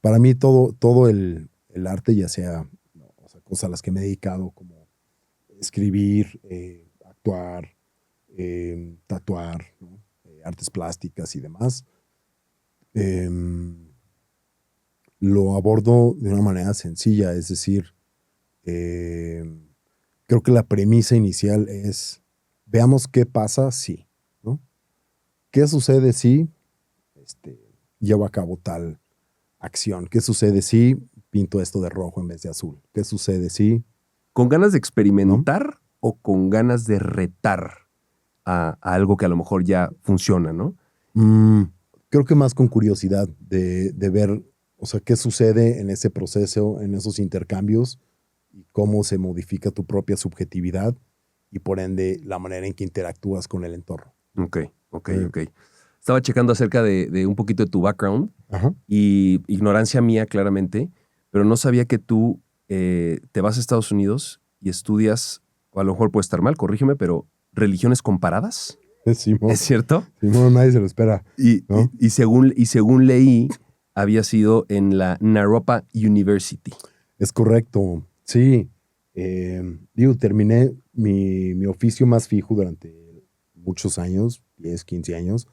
para mí todo el arte, ya sea, ¿no? O sea, cosas a las que me he dedicado, como escribir, actuar, tatuar, ¿no? Artes plásticas y demás, em, lo abordo de una manera sencilla, es decir, em, creo que la premisa inicial es, veamos qué pasa si, ¿no? ¿Qué sucede si este, llevo a cabo tal acción? ¿Qué sucede si pinto esto de rojo en vez de azul? ¿Qué sucede si, ¿Con ganas de no? experimentar o con ganas de retar a algo que a lo mejor ya funciona, ¿no? Mm, creo que más con curiosidad de ver, o sea, qué sucede en ese proceso, en esos intercambios y cómo se modifica tu propia subjetividad y por ende la manera en que interactúas con el entorno. Ok, ok, Eh, ok. Estaba checando acerca de un poquito de tu background ajá. y ignorancia mía claramente, pero no sabía que tú te vas a Estados Unidos y estudias, o a lo mejor puede estar mal, corrígeme, pero religiones comparadas, ¿es Simón, cierto? Simón, nadie se lo espera, ¿no? Y según leí, había sido en la Naropa University. Es correcto, sí. Digo, terminé mi oficio más fijo durante muchos años, 10, 15 años,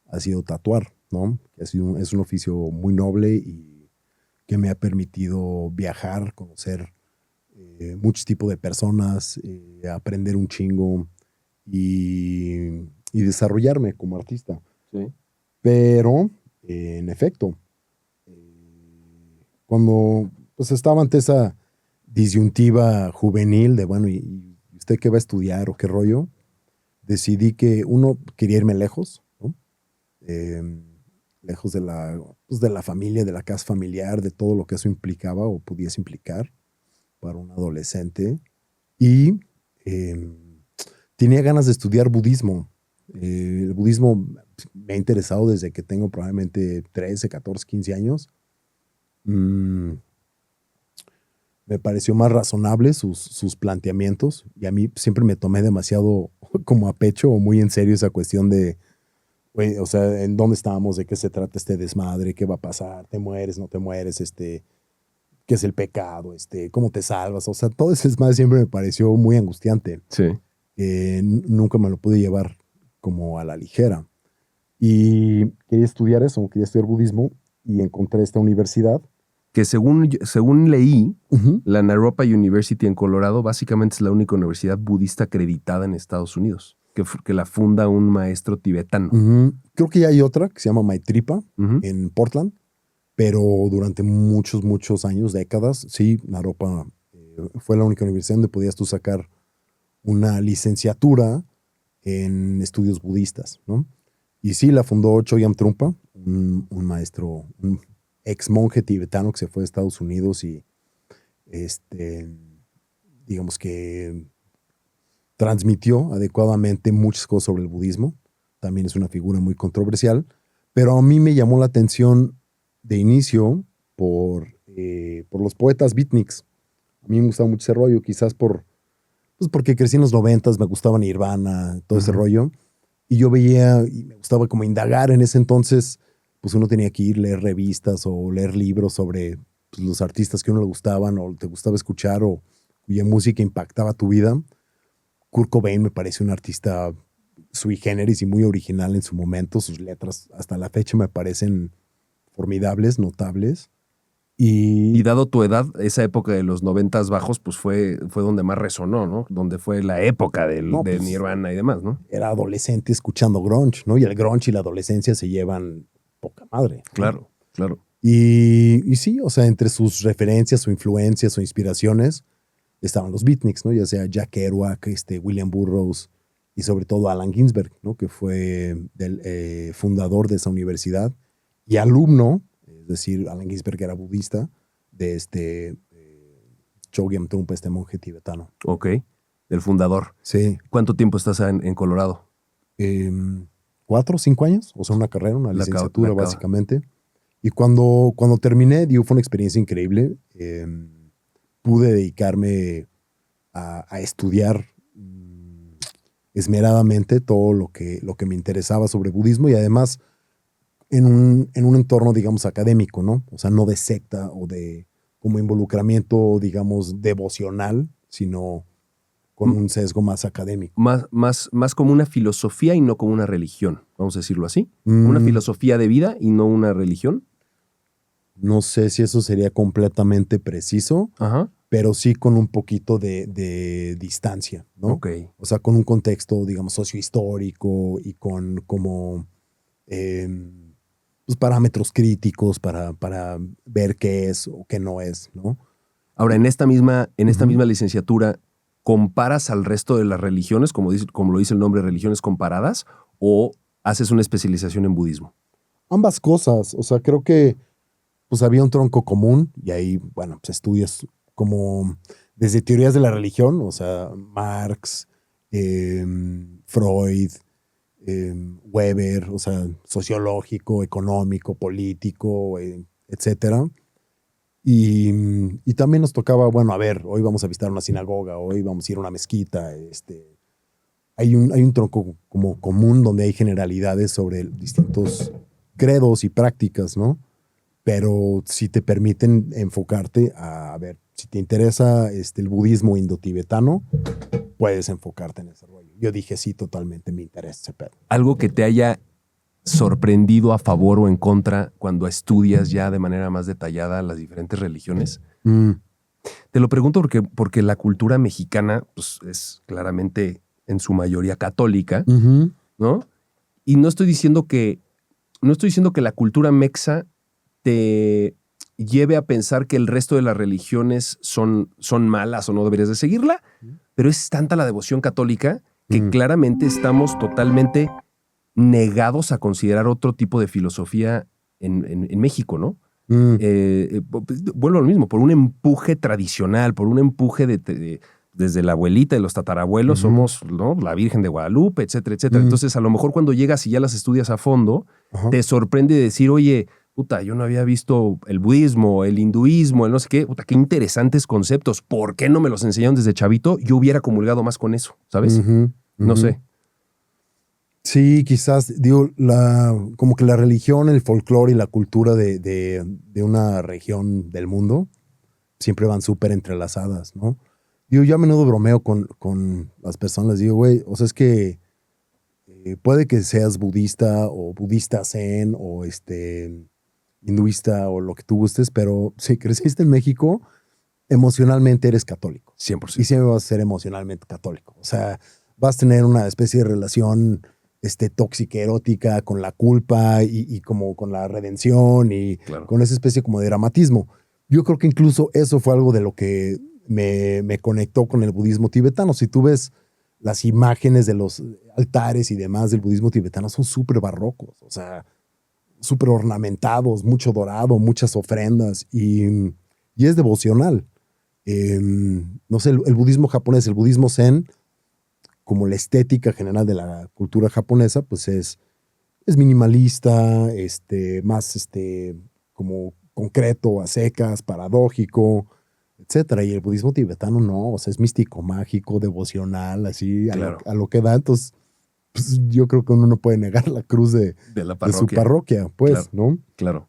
ha sido tatuar, ¿no? Que ha sido es un oficio muy noble y que me ha permitido viajar, conocer muchos tipos de personas, aprender un chingo y desarrollarme como artista. Sí. Pero, en efecto, cuando pues estaba ante esa disyuntiva juvenil de, bueno, ¿y usted qué va a estudiar o qué rollo? Decidí que uno quería irme lejos, ¿no? Eh, lejos pues de la familia, de la casa familiar, de todo lo que eso implicaba o pudiese implicar para un adolescente. Y eh, tenía ganas de estudiar budismo. El budismo me ha interesado desde que tengo probablemente 13, 14, 15 años. Mm, me pareció más razonable sus planteamientos y a mí siempre me tomé demasiado como a pecho o muy en serio esa cuestión de, güey, o sea, en dónde estamos, de qué se trata este desmadre, qué va a pasar, te mueres, no te mueres, qué es el pecado, cómo te salvas, o sea, todo ese desmadre siempre me pareció muy angustiante. Sí. Nunca me lo pude llevar como a la ligera. Y quería estudiar eso, quería estudiar budismo y encontré esta universidad. Que según leí, Ujú. la Naropa University en Colorado básicamente es la única universidad budista acreditada en Estados Unidos, que la funda un maestro tibetano. Creo que ya hay otra que se llama Maitripa Ujú. en Portland, pero durante muchos, muchos años, décadas, sí, Naropa fue la única universidad donde podías tú sacar una licenciatura en estudios budistas, ¿no? Y sí, la fundó Chogyam Trungpa, un maestro, un ex monje tibetano que se fue a Estados Unidos y, este, digamos que transmitió adecuadamente muchas cosas sobre el budismo. También es una figura muy controversial, pero a mí me llamó la atención de inicio por los poetas beatniks. A mí me gustaba mucho ese rollo, quizás pues porque crecí en los noventas, me gustaba Nirvana, todo ese Ujú. rollo. Y yo veía y me gustaba como indagar en ese entonces, pues uno tenía que ir, leer revistas o leer libros sobre pues, los artistas que a uno le gustaban o te gustaba escuchar o cuya música impactaba tu vida. Kurt Cobain me parece un artista sui generis y muy original en su momento. Sus letras hasta la fecha me parecen formidables, notables. Y Y dado tu edad, esa época de los noventas bajos, pues fue donde más resonó, ¿no? Donde fue la época no, de pues Nirvana y demás, ¿no? era adolescente escuchando grunge, ¿no? Y el grunge y la adolescencia se llevan poca madre, ¿no? Claro, claro. Y sí, o sea, entre sus referencias o influencias o inspiraciones estaban los beatniks, ¿no? Ya sea Jack Kerouac, William Burroughs y sobre todo Allen Ginsberg, ¿no? Que fue del fundador de esa universidad y alumno, es decir, Allen Ginsberg era budista, de Chogyam Trungpa, este monje tibetano. Ok. Del fundador. Sí, ¿Cuánto tiempo estás en Colorado? em, 4 o 5 años, o sea, una carrera, una La licenciatura acaba. básicamente. Y cuando terminé, digo, fue una experiencia increíble. Pude dedicarme a estudiar esmeradamente todo lo que me interesaba sobre budismo y además en un entorno, digamos, académico, ¿no? O sea, no de secta o de como involucramiento, digamos, devocional, sino con M- un sesgo más académico. más como una filosofía y no como una religión, vamos a decirlo así. Una Mm, filosofía de vida y no una religión. no sé si eso sería completamente preciso, Ajá. pero sí con un poquito de distancia, ¿no? Ok. O sea, con un contexto, digamos, sociohistórico y con como pues, parámetros críticos para ver qué es o qué no es, ¿no? Ahora, en esta Ujú. misma licenciatura, ¿comparas al resto de las religiones, como lo dice el nombre, religiones comparadas, o haces una especialización en budismo? Ambas cosas, o sea, creo que pues había un tronco común y ahí, bueno, pues estudias como desde teorías de la religión, o sea, Marx, Freud, Weber, o sea, sociológico, económico, político, etcétera. Y también nos tocaba, bueno, a ver, hoy vamos a visitar una sinagoga, hoy vamos a ir a una mezquita. Hay un tronco como común donde hay generalidades sobre distintos credos y prácticas, ¿no? Pero si te permiten enfocarte a ver, si te interesa el budismo indotibetano, puedes enfocarte en ese rollo. Yo dije, sí, totalmente me interesa ese pedo. Algo que te haya sorprendido a favor o en contra cuando estudias ya de manera más detallada las diferentes religiones. Mm, Te lo pregunto porque la cultura mexicana pues, es claramente en su mayoría católica, ujú, ¿no? Y no estoy diciendo que la cultura mexa te lleve a pensar que el resto de las religiones son malas o no deberías de seguirla, pero es tanta la devoción católica que mm, claramente estamos totalmente negados a considerar otro tipo de filosofía en México, ¿no? mm, Vuelvo a lo mismo, por un empuje tradicional, por un empuje desde la abuelita y los tatarabuelos, ujú, somos, ¿no?, la Virgen de Guadalupe, etcétera, etcétera. mm, Entonces, a lo mejor cuando llegas y ya las estudias a fondo, ajá. te sorprende decir, oye, puta, yo no había visto el budismo, el hinduismo, el no sé qué, puta, qué interesantes conceptos. ¿Por qué no me los enseñaron desde chavito? Yo hubiera comulgado más con eso, ¿sabes? Ujú, No ujú. sé. Sí, quizás, digo, como que la religión, el folclore y la cultura de una región del mundo siempre van súper entrelazadas, ¿no? Yo a menudo bromeo con las personas, digo, güey, o sea, es que puede que seas budista o budista zen o hinduista o lo que tú gustes, pero si creciste en México, emocionalmente eres católico y 100%. siempre vas a ser emocionalmente católico. O sea, vas a tener una especie de relación tóxica, erótica con la culpa y como con la redención y Claro. con esa especie como de dramatismo. Yo creo que incluso eso fue algo de lo que me conectó con el budismo tibetano. Si tú ves las imágenes de los altares y demás del budismo tibetano, son súper barrocos, o sea, súper ornamentados, mucho dorado, muchas ofrendas y es devocional. No sé, el budismo japonés, el budismo zen, como la estética general de la cultura japonesa, pues es minimalista, más como concreto, a secas, paradójico, etcétera. Y el budismo tibetano no, o sea, es místico, mágico, devocional, así Claro. a lo que da. Entonces, pues, yo creo que uno no puede negar la cruz De la de su parroquia. parroquia, pues, Claro, ¿no? claro.